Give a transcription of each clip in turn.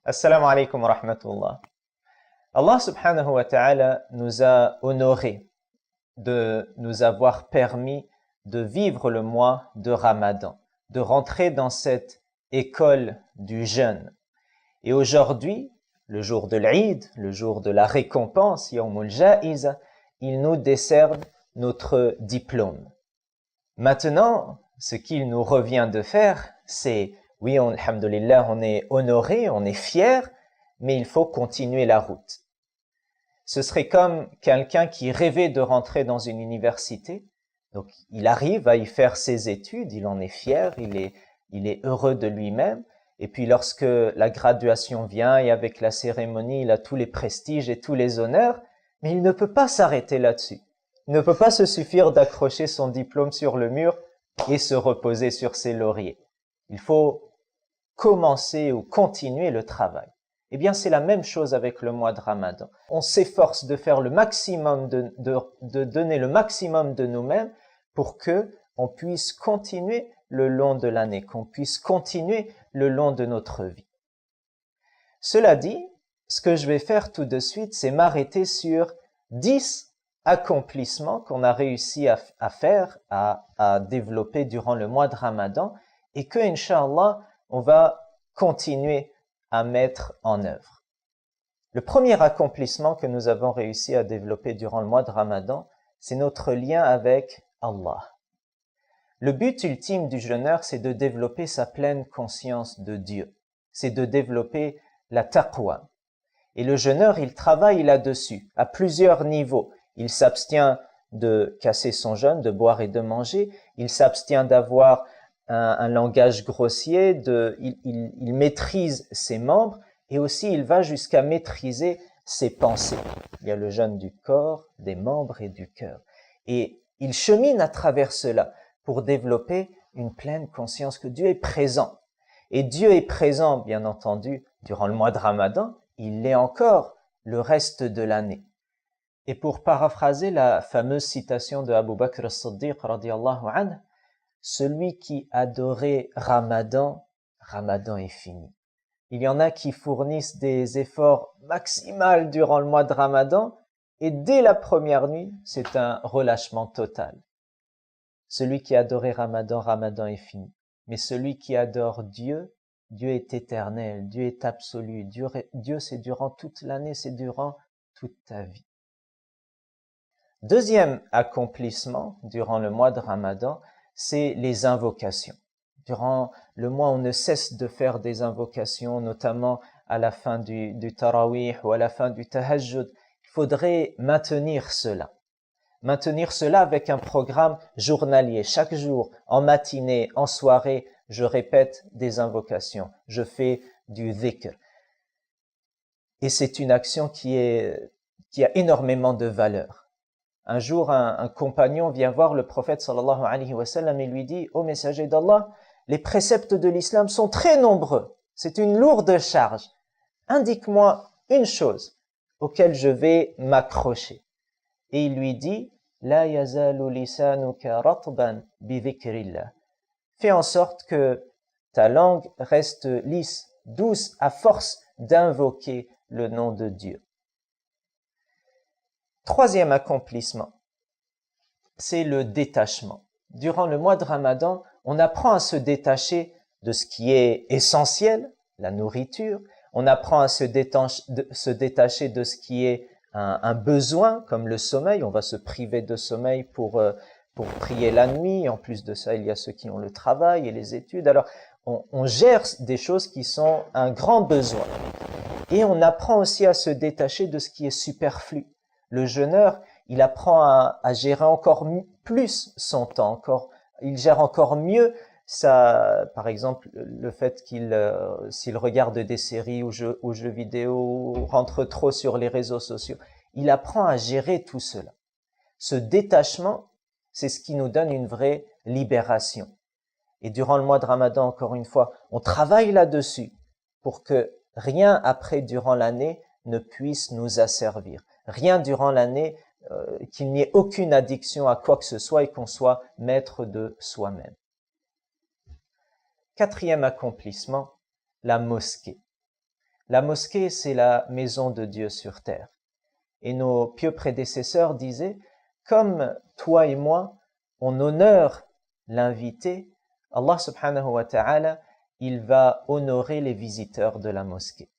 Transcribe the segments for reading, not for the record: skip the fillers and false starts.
Assalamu alaikum wa rahmatullah. Allah subhanahu wa ta'ala nous a honorés de nous avoir permis de vivre le mois de Ramadan, de rentrer dans cette école du jeûne. Et aujourd'hui, le jour de l'Eid, le jour de la récompense, Yawmul Ja'iza, il nous décerne notre diplôme. Maintenant, ce qu'il nous revient de faire, c'est, oui, alhamdulillah, on est honoré, on est fier, mais il faut continuer la route. Ce serait comme quelqu'un qui rêvait de rentrer dans une université. Donc, il arrive à y faire ses études, il en est fier, il est heureux de lui-même. Et puis, lorsque la graduation vient et avec la cérémonie, il a tous les prestiges et tous les honneurs, mais il ne peut pas s'arrêter là-dessus. Il ne peut pas se suffire d'accrocher son diplôme sur le mur et se reposer sur ses lauriers. Il faut commencer ou continuer le travail. Eh bien, c'est la même chose avec le mois de Ramadan. On s'efforce de faire le maximum, de donner le maximum de nous-mêmes pour que on puisse continuer le long de l'année, qu'on puisse continuer le long de notre vie. Cela dit, ce que je vais faire tout de suite, c'est m'arrêter sur 10 accomplissements qu'on a réussi à faire, à développer durant le mois de Ramadan et que, Inch'Allah, on va continuer à mettre en œuvre. Le premier accomplissement que nous avons réussi à développer durant le mois de Ramadan, c'est notre lien avec Allah. Le but ultime du jeûneur, c'est de développer sa pleine conscience de Dieu. C'est de développer la taqwa. Et le jeûneur, il travaille là-dessus, à plusieurs niveaux. Il s'abstient de casser son jeûne, de boire et de manger. Il s'abstient d'avoir un langage grossier, il maîtrise ses membres et aussi il va jusqu'à maîtriser ses pensées. Il y a le jeûne du corps, des membres et du cœur. Et il chemine à travers cela pour développer une pleine conscience que Dieu est présent. Et Dieu est présent, bien entendu, durant le mois de Ramadan, il l'est encore le reste de l'année. Et pour paraphraser la fameuse citation de Abu Bakr as-Siddiq radiyallahu anhu, celui qui adorait Ramadan, Ramadan est fini. Il y en a qui fournissent des efforts maximaux durant le mois de Ramadan et dès la première nuit, c'est un relâchement total. Celui qui adorait Ramadan, Ramadan est fini. Mais celui qui adore Dieu, Dieu est éternel, Dieu est absolu. Dieu c'est durant toute l'année, c'est durant toute ta vie. Deuxième accomplissement durant le mois de Ramadan, c'est les invocations. Durant le mois, on ne cesse de faire des invocations, notamment à la fin du tarawih ou à la fin du tahajjud. Il faudrait maintenir cela. Maintenir cela avec un programme journalier. Chaque jour, en matinée, en soirée, je répète des invocations. Je fais du dhikr. Et c'est une action qui a énormément de valeur. Un jour, un compagnon vient voir le prophète sallallahu alayhi wa sallam et lui dit « Ô messager d'Allah, les préceptes de l'islam sont très nombreux. C'est une lourde charge. Indique-moi une chose auquel je vais m'accrocher. » Et il lui dit « La yazalu lisanuka ratban bi dhikrillah. » Fais en sorte que ta langue reste lisse, douce, à force d'invoquer le nom de Dieu. Troisième accomplissement, c'est le détachement. Durant le mois de Ramadan, on apprend à se détacher de ce qui est essentiel, la nourriture. On apprend à se détacher de ce qui est un besoin, comme le sommeil. On va se priver de sommeil pour prier la nuit. En plus de ça, il y a ceux qui ont le travail et les études. Alors, on gère des choses qui sont un grand besoin. Et on apprend aussi à se détacher de ce qui est superflu. Le jeûneur, il apprend à gérer encore plus son temps, il gère encore mieux par exemple, le fait s'il regarde des séries ou jeux vidéo, ou rentre trop sur les réseaux sociaux. Il apprend à gérer tout cela. Ce détachement, c'est ce qui nous donne une vraie libération. Et durant le mois de Ramadan, encore une fois, on travaille là-dessus pour que rien après durant l'année ne puisse nous asservir. Rien durant l'année, qu'il n'y ait aucune addiction à quoi que ce soit et qu'on soit maître de soi-même. Quatrième accomplissement, la mosquée. La mosquée, c'est la maison de Dieu sur terre. Et nos pieux prédécesseurs disaient, comme toi et moi, on honore l'invité, Allah subhanahu wa ta'ala, il va honorer les visiteurs de la mosquée.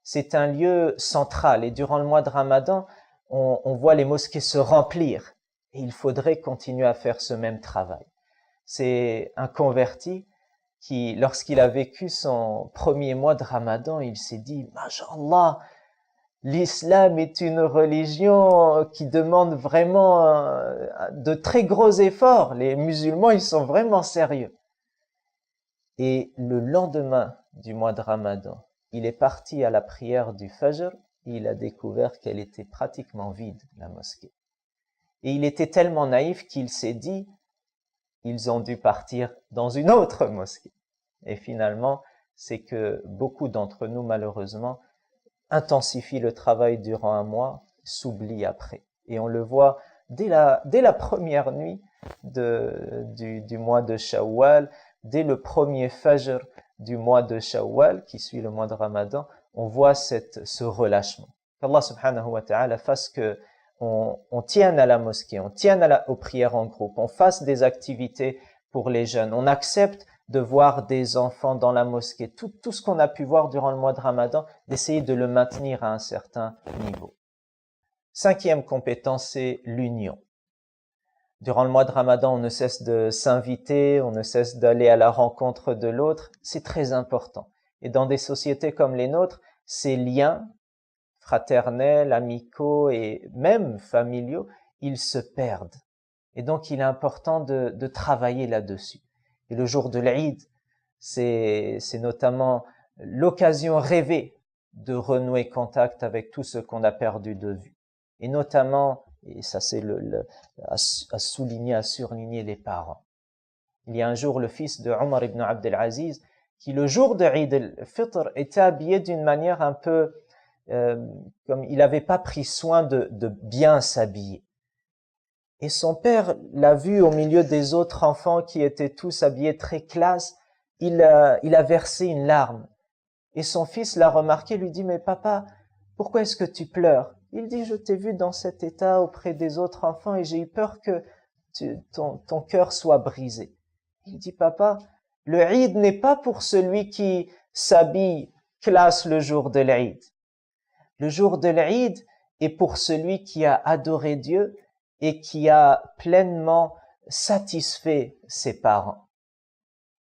C'est un lieu central et durant le mois de Ramadan, on voit les mosquées se remplir et il faudrait continuer à faire ce même travail. C'est un converti qui, lorsqu'il a vécu son premier mois de Ramadan, il s'est dit « Masha'Allah, l'islam est une religion qui demande vraiment de très gros efforts. Les musulmans, ils sont vraiment sérieux. » Et le lendemain du mois de Ramadan, il est parti à la prière du Fajr et il a découvert qu'elle était pratiquement vide, la mosquée. Et il était tellement naïf qu'il s'est dit, ils ont dû partir dans une autre mosquée. Et finalement, c'est que beaucoup d'entre nous, malheureusement, intensifient le travail durant un mois, s'oublient après. Et on le voit dès la première nuit du mois de Shawwal, dès le premier Fajr du mois de Shawwal, qui suit le mois de Ramadan, on voit ce relâchement. Qu'Allah subhanahu wa ta'ala fasse que on tienne à la mosquée, on tienne aux prières en groupe, on fasse des activités pour les jeunes, on accepte de voir des enfants dans la mosquée, tout ce qu'on a pu voir durant le mois de Ramadan, d'essayer de le maintenir à un certain niveau. Cinquième compétence, c'est l'union. Durant le mois de Ramadan, on ne cesse de s'inviter, on ne cesse d'aller à la rencontre de l'autre. C'est très important. Et dans des sociétés comme les nôtres, ces liens fraternels, amicaux et même familiaux, ils se perdent. Et donc, il est important de travailler là-dessus. Et le jour de l'Aïd, c'est notamment l'occasion rêvée de renouer contact avec tout ce qu'on a perdu de vue. Et notamment, et ça c'est à souligner, à surligner les parents. Il y a un jour le fils de Omar ibn Abdel Aziz qui le jour de Eid al-Fitr était habillé d'une manière un peu comme il n'avait pas pris soin de bien s'habiller. Et son père l'a vu au milieu des autres enfants qui étaient tous habillés très classe, il a versé une larme. Et son fils l'a remarqué, lui dit « Mais papa, pourquoi est-ce que tu pleures ?» Il dit « Je t'ai vu dans cet état auprès des autres enfants et j'ai eu peur que ton cœur soit brisé. » Il dit « Papa, le Eid n'est pas pour celui qui s'habille classe le jour de l'Eid. Le jour de l'Eid est pour celui qui a adoré Dieu et qui a pleinement satisfait ses parents. »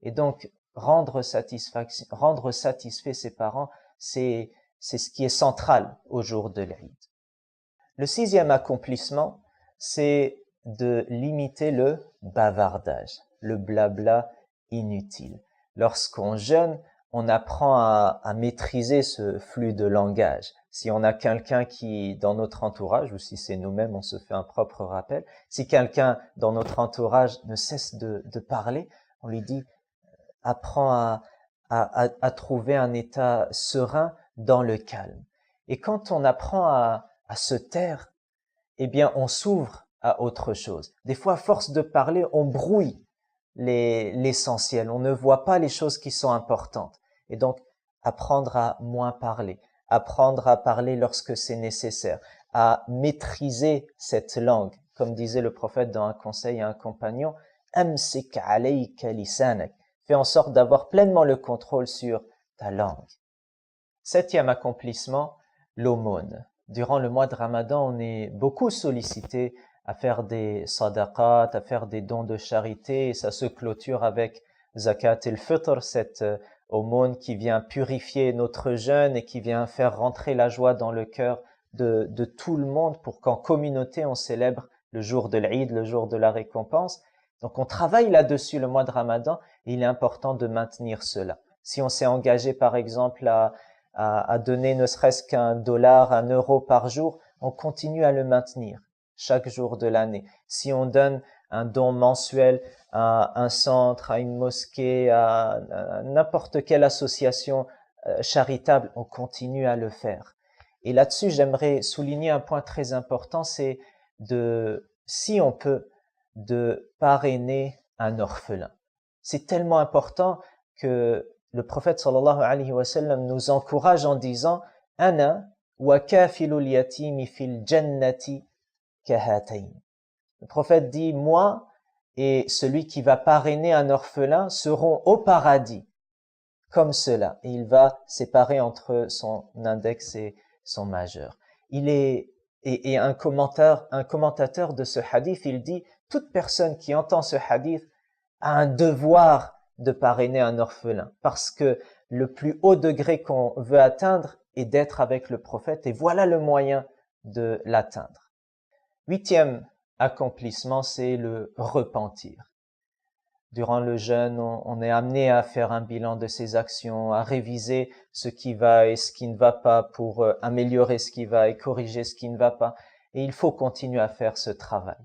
Et donc, rendre satisfait ses parents, c'est ce qui est central au jour de l'Eid. Le sixième accomplissement, c'est de limiter le bavardage, le blabla inutile. Lorsqu'on jeûne, on apprend à maîtriser ce flux de langage. Si on a quelqu'un qui, dans notre entourage, ou si c'est nous-mêmes, on se fait un propre rappel, si quelqu'un dans notre entourage ne cesse de parler, on lui dit « apprends à trouver un état serein dans le calme ». Et quand on apprend à se taire, eh bien, on s'ouvre à autre chose. Des fois, à force de parler, on brouille l'essentiel. On ne voit pas les choses qui sont importantes. Et donc, apprendre à moins parler, apprendre à parler lorsque c'est nécessaire, à maîtriser cette langue. Comme disait le prophète dans un conseil à un compagnon, « Amsik alayka lisanak » fais en sorte d'avoir pleinement le contrôle sur ta langue. Septième accomplissement, l'aumône. Durant le mois de Ramadan, on est beaucoup sollicité à faire des sadaqat, à faire des dons de charité, et ça se clôture avec zakat al-fitr, cette aumône qui vient purifier notre jeûne et qui vient faire rentrer la joie dans le cœur de tout le monde pour qu'en communauté on célèbre le jour de l'Eid, le jour de la récompense. Donc on travaille là-dessus le mois de Ramadan et il est important de maintenir cela. Si on s'est engagé par exemple à donner ne serait-ce qu'un dollar, un euro par jour, on continue à le maintenir chaque jour de l'année. Si on donne un don mensuel à un centre, à une mosquée, à n'importe quelle association charitable, on continue à le faire. Et là-dessus, j'aimerais souligner un point très important, c'est si on peut, de parrainer un orphelin. C'est tellement important que le prophète sallallahu alayhi wa sallam nous encourage en disant « Ana wa kafilul yatimi fil jannati kahatayn ». Le prophète dit « Moi et celui qui va parrainer un orphelin seront au paradis comme cela. » Et il va séparer entre son index et son majeur. Et un commentateur de ce hadith, il dit « Toute personne qui entend ce hadith a un devoir de parrainer un orphelin, parce que le plus haut degré qu'on veut atteindre est d'être avec le prophète, et voilà le moyen de l'atteindre. 8e accomplissement, c'est le repentir. Durant le jeûne, on est amené à faire un bilan de ses actions, à réviser ce qui va et ce qui ne va pas pour améliorer ce qui va et corriger ce qui ne va pas. Et il faut continuer à faire ce travail.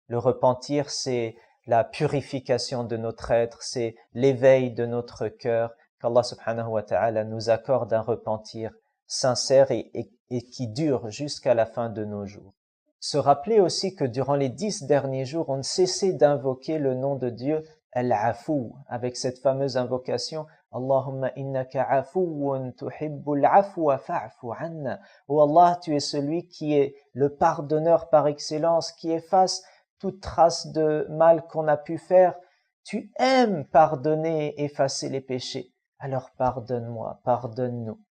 Le repentir, c'est la purification de notre être, c'est l'éveil de notre cœur, qu'Allah subhanahu wa ta'ala nous accorde un repentir sincère et qui dure jusqu'à la fin de nos jours. Se rappeler aussi que durant les 10 derniers jours, on ne cessait d'invoquer le nom de Dieu, Al-Afou, avec cette fameuse invocation, Allahumma innaka afouun tuhibbul afwa fa'fu anna. Oh Allah, tu es celui qui est le pardonneur par excellence, qui efface toute trace de mal qu'on a pu faire. Tu aimes pardonner et effacer les péchés. Alors pardonne-moi, pardonne-nous.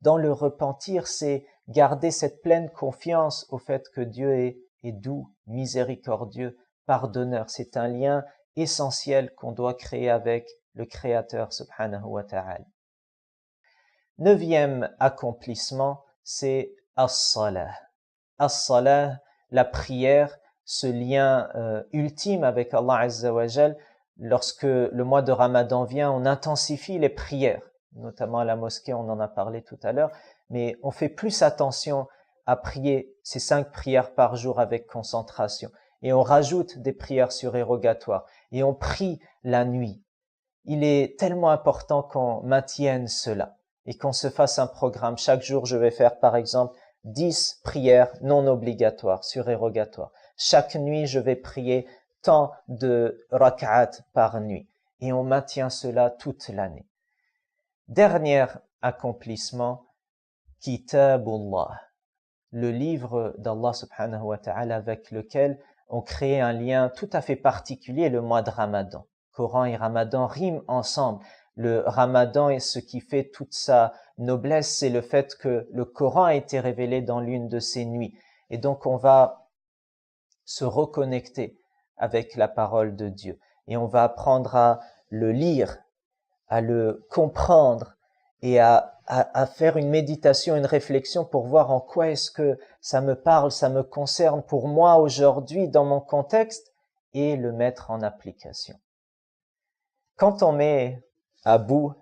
Dans le repentir, c'est garder cette pleine confiance au fait que Dieu est doux, miséricordieux, pardonneur. C'est un lien essentiel qu'on doit créer avec le Créateur subhanahu wa ta'ala. 9e accomplissement, c'est as-salah. As-salah, la prière, ce lien ultime avec Allah Azza wa Jal. Lorsque le mois de Ramadan vient, on intensifie les prières, notamment à la mosquée, on en a parlé tout à l'heure, mais on fait plus attention à prier ces 5 prières par jour avec concentration. Et on rajoute des prières surérogatoires et on prie la nuit. Il est tellement important qu'on maintienne cela et qu'on se fasse un programme. Chaque jour, je vais faire par exemple 10 prières non obligatoires, surérogatoires. Chaque nuit, je vais prier tant de rak'at par nuit. Et on maintient cela toute l'année. Dernier accomplissement, Kitabullah, le livre d'Allah subhanahu wa ta'ala avec lequel on crée un lien tout à fait particulier le mois de Ramadan. Coran et Ramadan riment ensemble. Le Ramadan est ce qui fait toute sa noblesse, c'est le fait que le Coran a été révélé dans l'une de ces nuits. Et donc on va se reconnecter avec la parole de Dieu. Et on va apprendre à le lire, à le comprendre et à faire une méditation, une réflexion pour voir en quoi est-ce que ça me parle, ça me concerne pour moi aujourd'hui dans mon contexte et le mettre en application. Quand on met à bout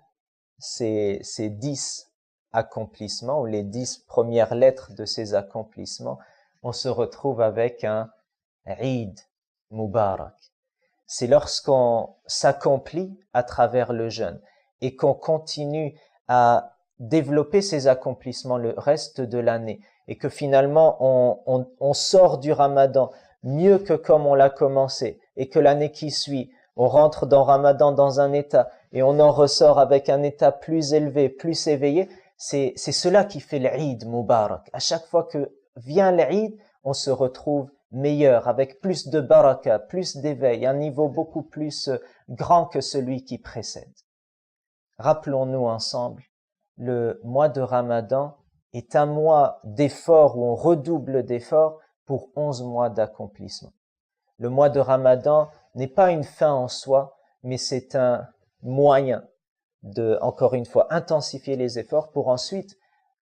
ces 10 accomplissements ou les 10 premières lettres de ces accomplissements, on se retrouve avec un Eid Mubarak. C'est lorsqu'on s'accomplit à travers le jeûne et qu'on continue à développer ces accomplissements le reste de l'année et que finalement on sort du Ramadan mieux que comme on l'a commencé et que l'année qui suit, on rentre dans Ramadan dans un état et on en ressort avec un état plus élevé, plus éveillé, c'est cela qui fait l'Eid Mubarak. À chaque fois que vient l'Eid, on se retrouve meilleur, avec plus de baraka, plus d'éveil, un niveau beaucoup plus grand que celui qui précède. Rappelons-nous ensemble, le mois de Ramadan est un mois d'effort où on redouble d'efforts pour 11 mois d'accomplissement. Le mois de Ramadan n'est pas une fin en soi, mais c'est un moyen de, encore une fois, intensifier les efforts pour ensuite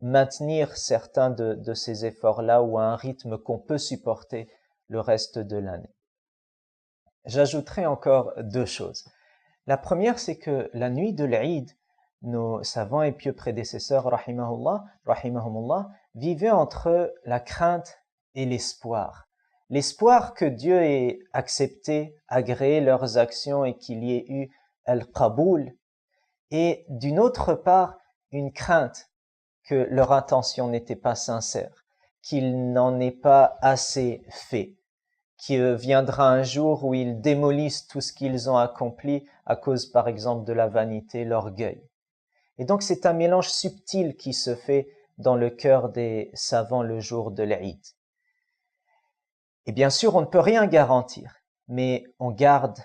maintenir certains de ces efforts-là ou à un rythme qu'on peut supporter le reste de l'année. J'ajouterai encore 2 choses. La première, c'est que la nuit de l'Eid, nos savants et pieux prédécesseurs, rahimahumullah, vivaient entre la crainte et l'espoir. L'espoir que Dieu ait accepté, agréé leurs actions et qu'il y ait eu al-qaboul, et d'une autre part, une crainte que leur intention n'était pas sincère, qu'ils n'en aient pas assez fait, qu'il viendra un jour où ils démolissent tout ce qu'ils ont accompli à cause, par exemple, de la vanité, l'orgueil. Et donc, c'est un mélange subtil qui se fait dans le cœur des savants le jour de l'Aïd. Et bien sûr, on ne peut rien garantir, mais on garde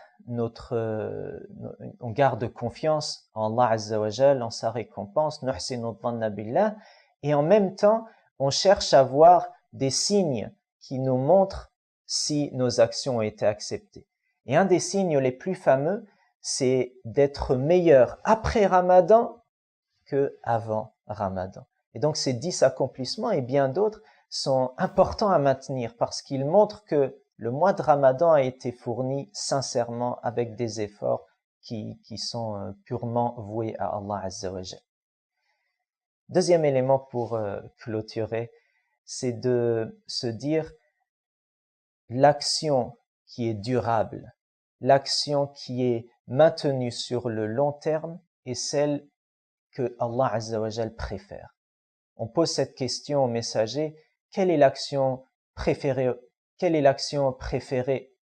confiance en Allah Azza wa Jal, en sa récompense, nuhsinu dhanna billah, et en même temps, on cherche à voir des signes qui nous montrent si nos actions ont été acceptées. Et un des signes les plus fameux, c'est d'être meilleur après Ramadan que avant Ramadan. Et donc ces 10 accomplissements et bien d'autres sont importants à maintenir parce qu'ils montrent que le mois de Ramadan a été fourni sincèrement avec des efforts qui sont purement voués à Allah Azza wa Jal. Deuxième élément pour clôturer, c'est de se dire l'action qui est durable, l'action qui est maintenue sur le long terme est celle que Allah Azza wa Jal préfère. On pose cette question au messager, quelle est l'action préférée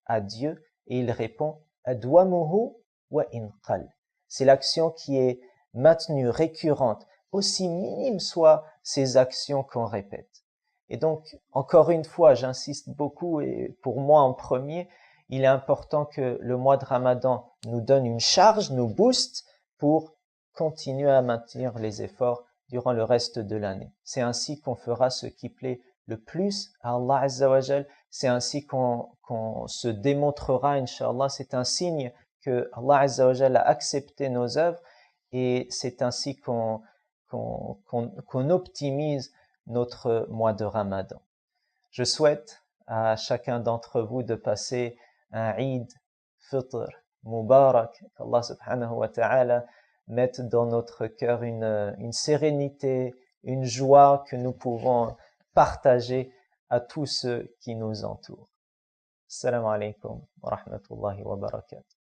à Dieu? Et il répond, adwamuhu wa inqal. C'est l'action qui est maintenue, récurrente, aussi minime soient ces actions qu'on répète. Et donc, encore une fois, j'insiste beaucoup, et pour moi en premier, il est important que le mois de Ramadan nous donne une charge, nous booste pour continuer à maintenir les efforts durant le reste de l'année. C'est ainsi qu'on fera ce qui plaît le plus à Allah Azza wa Jal. C'est ainsi qu'on se démontrera, Inch'Allah, c'est un signe que Allah Azza wa Jal a accepté nos œuvres et c'est ainsi qu'on optimise notre mois de Ramadan. Je souhaite à chacun d'entre vous de passer un Eid Fitr Mubarak, qu'Allah subhanahu wa ta'ala mette dans notre cœur une sérénité, une joie que nous pouvons partager à tous ceux qui nous entourent. Assalamu alaikum wa rahmatullahi wa barakatuh.